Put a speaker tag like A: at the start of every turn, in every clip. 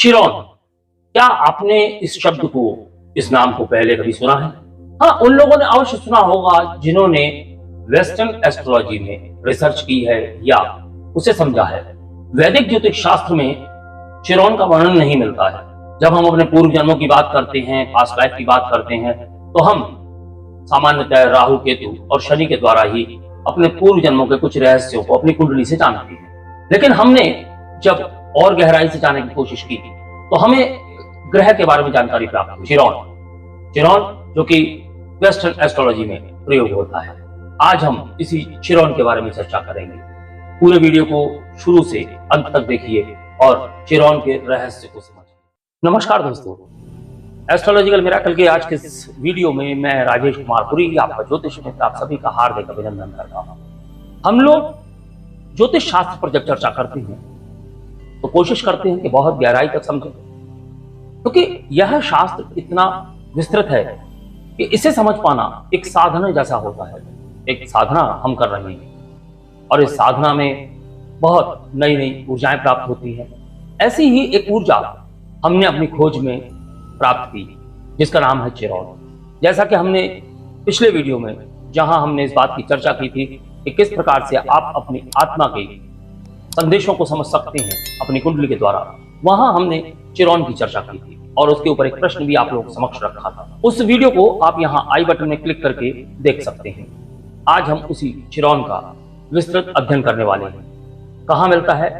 A: चिरौन, क्या आपने इस शब्द को, इस नाम को पहले कभी सुना है? हाँ, उन लोगों ने अवश्य सुना होगा जिन्होंने वेस्टर्न एस्ट्रोलॉजी में रिसर्च की है या उसे समझा है। वैदिक ज्योतिष शास्त्र में चिरौन का वर्णन नहीं मिलता है। जब हम अपने पूर्व जन्मों की बात करते हैं, पास्ट लाइफ की बात करते हैं, तो हम सामान्यतः राहु, केतु और शनि के द्वारा ही अपने पूर्व जन्मों के कुछ रहस्यों को अपनी कुंडली से जानते हैं। लेकिन हमने जब और गहराई से जानने की कोशिश की तो हमें ग्रह के बारे में जानकारी प्राप्त हुई। चिरौन जो कि वेस्टर्न एस्ट्रोलॉजी में प्रयोग होता है। आज हम इसी चिरौन के बारे में चर्चा करेंगे। पूरे वीडियो को शुरू से अंत तक देखिए और चिरौन के रहस्य को समझिए। नमस्कार दोस्तों, एस्ट्रोलॉजिकल मिरेकल के आज के इस वीडियो में मैं राजेश कुमार पुरी, आपका ज्योतिष मित्र, आप सभी का हार्दिक अभिनंदन करता हूं। हम लोग ज्योतिष शास्त्र पर जब चर्चा करते हैं तो कोशिश करते हैं कि बहुत गहराई तक समझें, क्योंकि यह शास्त्र इतना विस्तृत है कि इसे समझ पाना एक साधना जैसा होता है। एक साधना हम कर रहे हैं और इस साधना में बहुत नई नई ऊर्जाएं प्राप्त होती हैं। ऐसी ही एक ऊर्जा हमने अपनी खोज में प्राप्त की, जिसका नाम है चिरौन। जैसा कि हमने पिछले वीडियो में, जहां हमने इस बात की चर्चा की थी कि किस प्रकार से आप अपनी आत्मा के संदेशों को समझ सकते हैं अपनी कुंडली के द्वारा, वहां हमने चिरौन की चर्चा की थी और उसके ऊपर एक प्रश्न भी आप लोगों के समक्ष रखा था। उस वीडियो को आप यहां आई बटन में क्लिक करके देख सकते हैं। आज हम उसी चिरौन का विस्तृत अध्ययन करने वाले हैं। कहां मिलता है,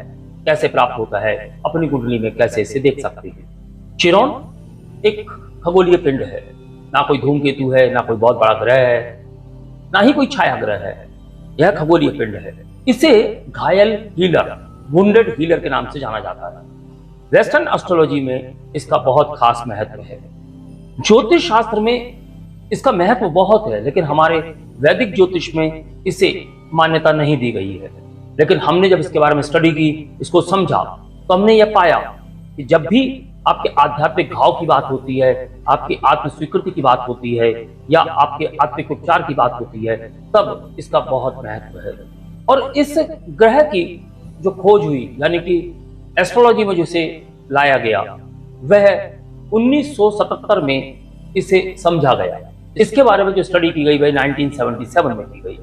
A: कैसे प्राप्त होता है, अपनी कुंडली में कैसे इसे देख सकते हैं। चिरौन एक खगोलीय पिंड है, ना कोई धूमकेतु है, ना कोई बहुत बड़ा ग्रह है, ना ही कोई छाया ग्रह है। यह खगोलीय पिंड है। इसे घायल हीलर, वुंडेड हीलर के नाम से जाना जाता है। वेस्टर्न एस्ट्रोलॉजी में इसका बहुत खास महत्व है। ज्योतिष शास्त्र में इसका महत्व बहुत है, लेकिन हमारे वैदिक ज्योतिष में इसे मान्यता नहीं दी गई है। लेकिन हमने जब इसके बारे में स्टडी की, इसको समझा, तो हमने यह पाया कि जब भी आपके आध्यात्मिक घाव की बात होती है, आपकी आत्म स्वीकृति की बात होती है या आपके आत्मिक उपचार की बात होती है, तब इसका बहुत महत्व है। और इस ग्रह की जो खोज हुई, यानी कि एस्ट्रोलॉजी में जिसे लाया गया, वह 1977 में इसे समझा गया। इसके बारे में जो स्टडी की गई वह 1977 में की गई।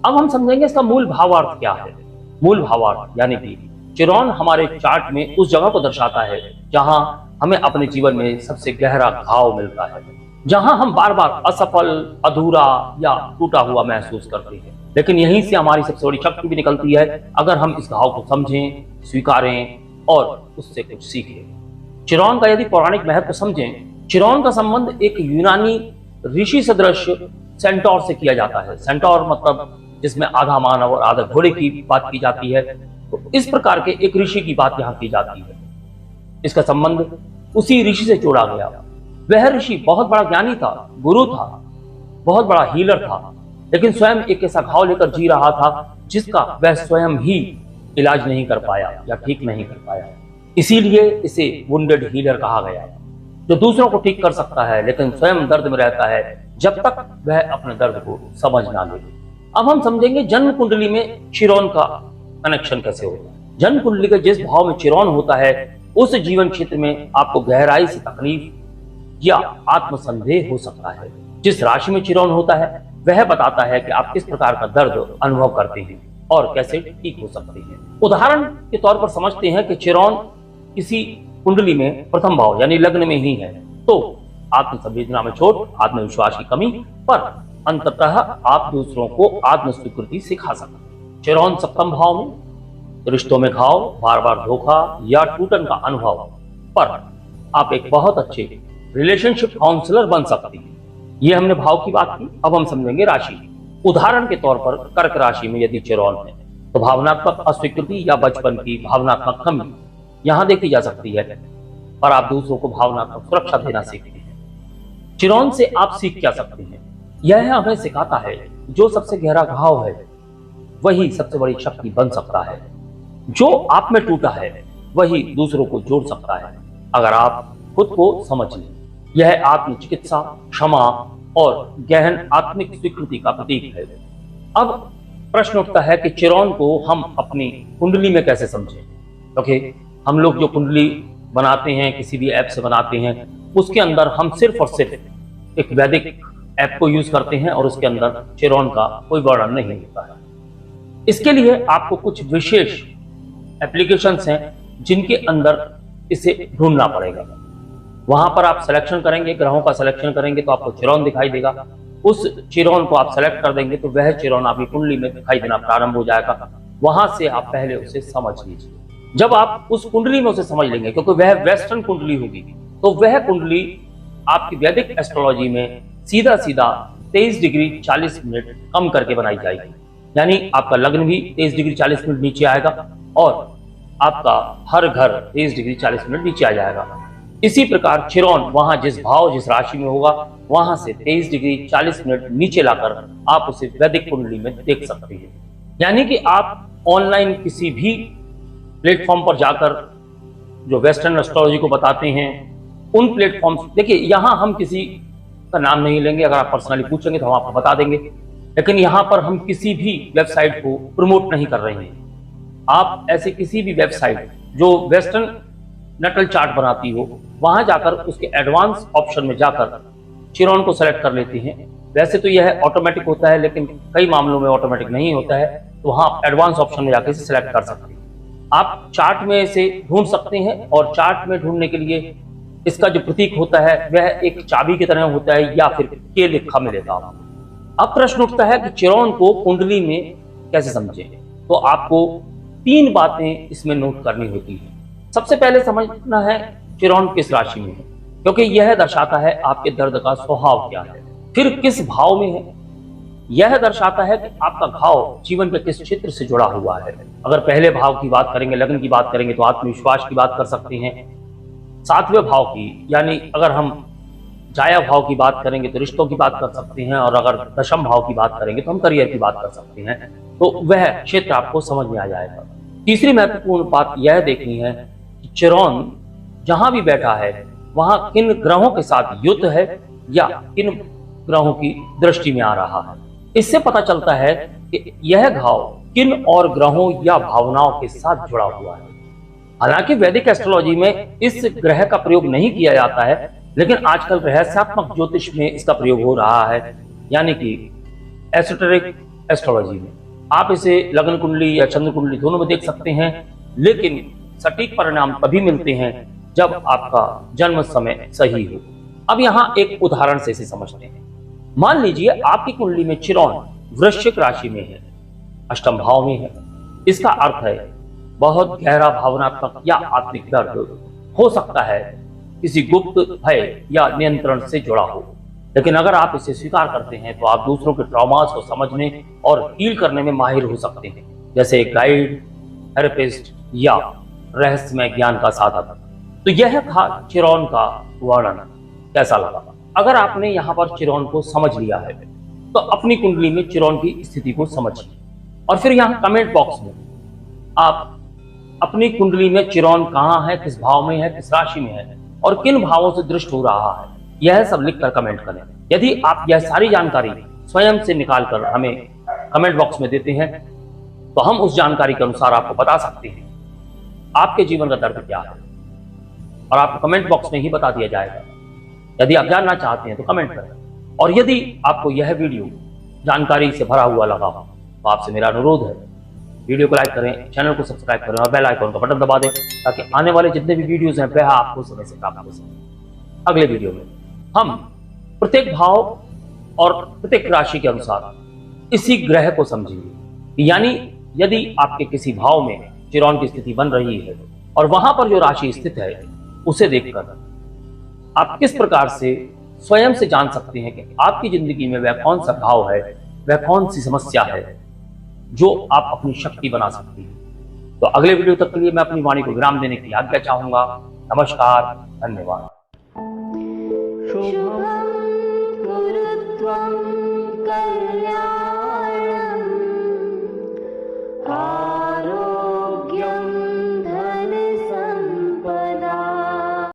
A: अब हम समझेंगे इसका मूल भावार्थ क्या है। मूल भावार्थ यानी कि चिरौन हमारे चार्ट में उस जगह को दर्शाता है जहां हमें अपने जीवन में सबसे गहरा घाव मिलता है, जहां हम बार बार असफल, अधूरा या टूटा हुआ महसूस करते हैं। लेकिन यहीं से हमारी सबसे बड़ी शक्ति भी निकलती है, अगर हम इस घाव को समझें, स्वीकारें और उससे कुछ सीखें। चिरौन का यदि पौराणिक महत्व समझें, चिरौन का संबंध एक यूनानी ऋषि सदृश सेंटोर से किया जाता है। सेंटोर मतलब जिसमें आधा मानव और आधा घोड़े की बात की जाती है, तो इस प्रकार के एक ऋषि की बात यहाँ की जाती है। इसका संबंध उसी ऋषि से जोड़ा गया। वह ऋषि बहुत बड़ा ज्ञानी था, गुरु था, बहुत बड़ा हीलर था, लेकिन स्वयं एक ऐसा घाव लेकर जी रहा था जिसका वह स्वयं ही इलाज नहीं कर पाया या ठीक नहीं कर पाया। इसीलिए इसे वुंडेड हीलर कहा गया, जो दूसरों को ठीक कर सकता है लेकिन स्वयं दर्द में रहता है जब तक वह अपने दर्द को समझ ना ले। अब हम समझेंगे जन्म कुंडली में चिरौन का कनेक्शन कैसे होता है। जन्म कुंडली के जिस भाव में चिरौन होता है, उस जीवन क्षेत्र में आपको गहराई से तकलीफ या आत्मसंदेह हो सकता है। जिस राशि में चिरौन होता है वह बताता है कि आप किस प्रकार का दर्द अनुभव करते हैं और कैसे ठीक हो सकते हैं। उदाहरण के तौर पर समझते हैं कि चिरौन किसी कुंडली में प्रथम भाव यानी लग्न में ही है, तो आत्म संवेदना में चोट, आत्मविश्वास की कमी, पर अंततः आप दूसरों को आत्म स्वीकृति सिखा सकते हैं। चिरौन सप्तम भाव में रिश्तों में घाव, बार बार धोखा या टूटन का अनुभव, पर आप एक बहुत अच्छे रिलेशनशिप काउंसलर बन सकते हैं। ये हमने भाव की बात की। अब हम समझेंगे राशि। उदाहरण के तौर पर कर्क राशि में यदि चिरौन है तो भावनात्मक अस्वीकृति या बचपन की भावनात्मक कमी यहां देखी जा सकती है, और आप दूसरों को भावनात्मक सुरक्षा देना सीखते हैं। चिरौन से आप सीख क्या सकते हैं? यह हमें सिखाता है जो सबसे गहरा घाव है वही सबसे बड़ी शक्ति बन सकता है। जो आप में टूटा है वही दूसरों को जोड़ सकता है, अगर आप खुद को समझ लें। यह आत्म चिकित्सा, क्षमा और गहन आत्मिक स्वीकृति का प्रतीक है। अब प्रश्न उठता है कि चिरौन को हम अपनी कुंडली में कैसे समझें, क्योंकि हम लोग जो कुंडली बनाते हैं, किसी भी ऐप से बनाते हैं, उसके अंदर हम सिर्फ और सिर्फ एक वैदिक ऐप को यूज करते हैं और उसके अंदर चिरौन का कोई वर्णन नहीं होता है। इसके लिए आपको कुछ विशेष एप्लीकेशंस हैं जिनके अंदर इसे ढूंढना पड़ेगा। वहां पर आप सिलेक्शन करेंगे, ग्रहों का सिलेक्शन करेंगे तो आपको चिरौन दिखाई देगा। उस चिरौन को आप सेलेक्ट कर देंगे तो वह चिरौन आपकी कुंडली में दिखाई देना प्रारंभ हो जाएगा। वहां से आप पहले उसे समझ लीजिए। जब आप उस कुंडली में उसे समझ लेंगे, क्योंकि वह वेस्टर्न कुंडली होगी, तो वह कुंडली आपकी वैदिक एस्ट्रोलॉजी में सीधा सीधा 23 डिग्री 40 मिनट कम करके बनाई जाएगी। यानी आपका लग्न भी 23 डिग्री 40 मिनट नीचे आएगा और आपका हर घर 23 डिग्री 40 मिनट नीचे आ जाएगा। इसी प्रकार चिरौन वहां जिस भाव जिस राशि में होगा वहां से 23 डिग्री 40 मिनट नीचे लाकर आप उसे वैदिक कुंडली में देख सकते हैं। यानी कि आप ऑनलाइन किसी भी प्लेटफॉर्म पर जाकर जो वेस्टर्न एस्ट्रोलॉजी को बताते हैं उन प्लेटफॉर्म, देखिए यहां हम किसी का नाम नहीं लेंगे, अगर आप पर्सनली पूछेंगे तो हम आपको बता देंगे, लेकिन यहां पर हम किसी भी वेबसाइट को प्रमोट नहीं कर रहे हैं। आप ऐसे किसी भी वेबसाइट जो वेस्टर्न नटल चार्ट बनाती हो वहां जाकर उसके एडवांस ऑप्शन में जाकर चिरौन को सेलेक्ट कर लेते हैं। वैसे तो यह ऑटोमेटिक होता है, लेकिन कई मामलों में ऑटोमेटिक नहीं होता है, तो वहां आप एडवांस ऑप्शन में जाकर इसे सेलेक्ट कर सकते हैं। आप चार्ट में इसे ढूंढ सकते हैं और चार्ट में ढूंढने के लिए इसका जो प्रतीक होता है वह एक चाबी की तरह होता है या फिर के लिखा मिलेगा। अब प्रश्न उठता है कि चिरौन को कुंडली में कैसे समझें, तो आपको 3 बातें इसमें नोट करनी होती है। सबसे पहले समझना है चिरौन किस राशि में है, क्योंकि यह दर्शाता है आपके दर्द का स्वभाव क्या है। फिर किस भाव में है, यह दर्शाता है कि आपका भाव जीवन के किस क्षेत्र से जुड़ा हुआ है। अगर पहले भाव की बात करेंगे, लग्न की बात करेंगे, तो आत्मविश्वास की बात कर सकते हैं। 7वें भाव की, यानी अगर हम जाया भाव की बात करेंगे तो रिश्तों की बात कर सकते हैं, और अगर दशम भाव की बात करेंगे तो हम करियर की बात कर सकते हैं। तो वह क्षेत्र आपको समझ में आ जाएगा। तीसरी महत्वपूर्ण बात यह देखनी है कि चिरौन जहां भी बैठा है वहां किन ग्रहों के साथ युद्ध है या किन ग्रहों की दृष्टि में आ रहा है। इससे पता चलता है कि यह घाव किन और ग्रहों या भावनाओं के साथ जुड़ा हुआ है। हालांकि वैदिक एस्ट्रोलॉजी में इस ग्रह का प्रयोग नहीं किया जाता है, लेकिन आजकल रहस्यात्मक ज्योतिष में इसका प्रयोग हो रहा है, यानी कि एसोटेरिक एस्ट्रोलॉजी में। आप इसे लग्न कुंडली या चंद्र कुंडली दोनों में देख सकते हैं, लेकिन सटीक परिणाम तभी मिलते हैं जब आपका जन्म समय सही हो। अब यहाँ एक उदाहरण से इसे समझते हैं। मान लीजिए आपकी कुंडली में चिरौन वृश्चिक राशि में है, अष्टम भाव में है। इसका अर्थ है बहुत गहरा भावनात्मक या आत्मिक दर्द हो सकता है, किसी गुप्त भय या नियंत्रण से जुड़ा हो। लेकिन अगर आप इसे स्वीकार करते हैं तो आप दूसरों के ट्रॉमास को समझने और हील करने में माहिर हो सकते हैं, जैसे एक गाइड, थेरेपिस्ट या रहस्यमय ज्ञान का साधक। तो यह था चिरौन का वर्णन। कैसा लगा? अगर आपने यहाँ पर चिरौन को समझ लिया है तो अपनी कुंडली में चिरौन की स्थिति को समझिए, और फिर यहाँ कमेंट बॉक्स में आप अपनी कुंडली में चिरौन कहाँ है, किस भाव में है, किस राशि में है और किन भावों से दृष्ट हो रहा है, यह सब लिखकर कमेंट करें। यदि आप यह सारी जानकारी स्वयं से निकालकर हमें कमेंट बॉक्स में देते हैं तो हम उस जानकारी के अनुसार आपको बता सकते हैं आपके जीवन का दर्द क्या है, और आपको कमेंट बॉक्स में ही बता दिया जाएगा। यदि आप जानना चाहते हैं तो कमेंट करें, और यदि आपको यह वीडियो जानकारी से भरा हुआ लगा हो तो आपसे मेरा अनुरोध है वीडियो को लाइक करें, चैनल को सब्सक्राइब करें और बेल आइकन का बटन दबा दें, ताकि आने वाले जितने भी वीडियोस हैं वह आपको समय से प्राप्त हो सके। अगले वीडियो में हम प्रत्येक भाव और प्रत्येक राशि के अनुसार इसी ग्रह को समझेंगे। यानी यदि आपके किसी भाव में चिरौन की स्थिति बन रही है और वहां पर जो राशि स्थित है उसे देखकर आप किस प्रकार से स्वयं से जान सकते हैं कि आपकी जिंदगी में वह कौन सा भाव है, वह कौन सी समस्या है जो आप अपनी शक्ति बना सकती हैं। तो अगले वीडियो तक के लिए मैं अपनी वाणी को विराम देने की आज्ञा चाहूंगा। नमस्कार, धन्यवाद।